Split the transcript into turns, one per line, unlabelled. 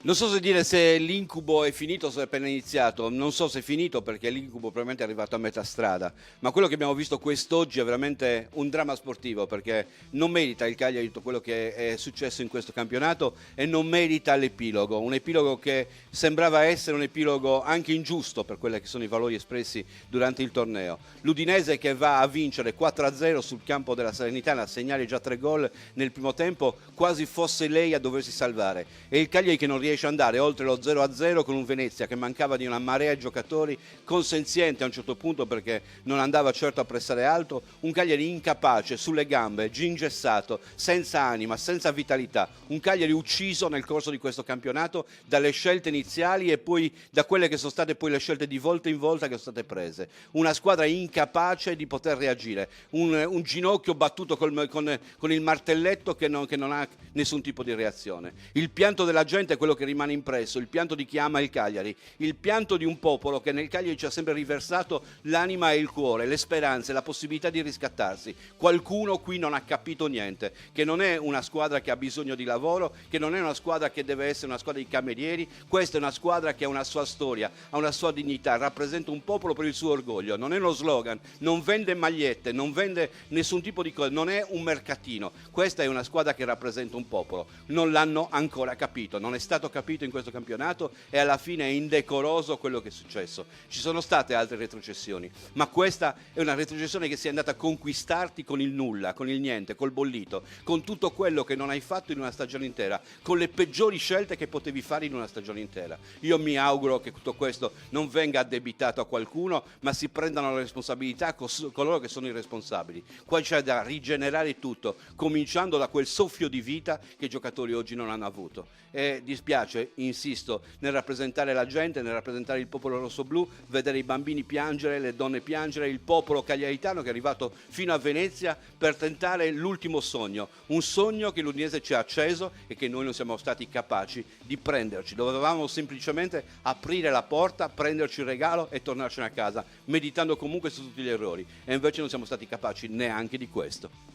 Non so se dire se l'incubo è finito o se è appena iniziato, non so se è finito perché l'incubo probabilmente è arrivato a metà strada, ma quello che abbiamo visto quest'oggi è veramente un dramma sportivo perché non merita il Cagliari tutto quello che è successo in questo campionato e non merita l'epilogo, un epilogo che sembrava essere un epilogo anche ingiusto per quelli che sono i valori espressi durante il torneo. L'Udinese che va a vincere 4-0 sul campo della Salernitana, a segnare già 3 gol nel primo tempo, quasi fosse lei a doversi salvare, e il Cagliari che non riesce ad andare oltre lo 0-0 con un Venezia che mancava di una marea di giocatori, consenziente a un certo punto perché non andava certo a pressare alto, un Cagliari incapace, sulle gambe, ingessato, senza anima, senza vitalità, un Cagliari ucciso nel corso di questo campionato dalle scelte iniziali e poi da quelle che sono state poi le scelte di volta in volta che sono state prese, una squadra incapace di poter reagire, un ginocchio battuto con il martelletto che non ha nessun tipo di reazione. Il pianto della gente è quello che rimane impresso, il pianto di chi ama il Cagliari, il pianto di un popolo che nel Cagliari ci ha sempre riversato l'anima e il cuore, le speranze, la possibilità di riscattarsi. Qualcuno qui non ha capito niente, che non è una squadra che ha bisogno di lavoro, che non è una squadra che deve essere una squadra di camerieri, questa è una squadra che ha una sua storia, ha una sua dignità, rappresenta un popolo per il suo orgoglio, non è uno slogan, non vende magliette, non vende nessun tipo di cosa, non è un mercatino, questa è una squadra che rappresenta un popolo, non l'hanno ancora capito, non è stato capito in questo campionato e alla fine è indecoroso quello che è successo. Ci sono state altre retrocessioni, ma questa è una retrocessione che si è andata a conquistarti con il nulla, con il niente, col bollito, con tutto quello che non hai fatto in una stagione intera, con le peggiori scelte che potevi fare in una stagione intera. Io mi auguro che tutto questo non venga addebitato a qualcuno, ma si prendano le responsabilità coloro che sono i responsabili. Qua c'è da rigenerare tutto, cominciando da quel soffio di vita che i giocatori oggi non hanno avuto. E dispiace, insisto, nel rappresentare la gente, nel rappresentare il popolo rossoblù, vedere i bambini piangere, le donne piangere, il popolo cagliaritano che è arrivato fino a Venezia per tentare l'ultimo sogno, un sogno che l'Udinese ci ha acceso e che noi non siamo stati capaci di prenderci. Dovevamo semplicemente aprire la porta, prenderci il regalo e tornarcene a casa, meditando comunque su tutti gli errori, e invece non siamo stati capaci neanche di questo.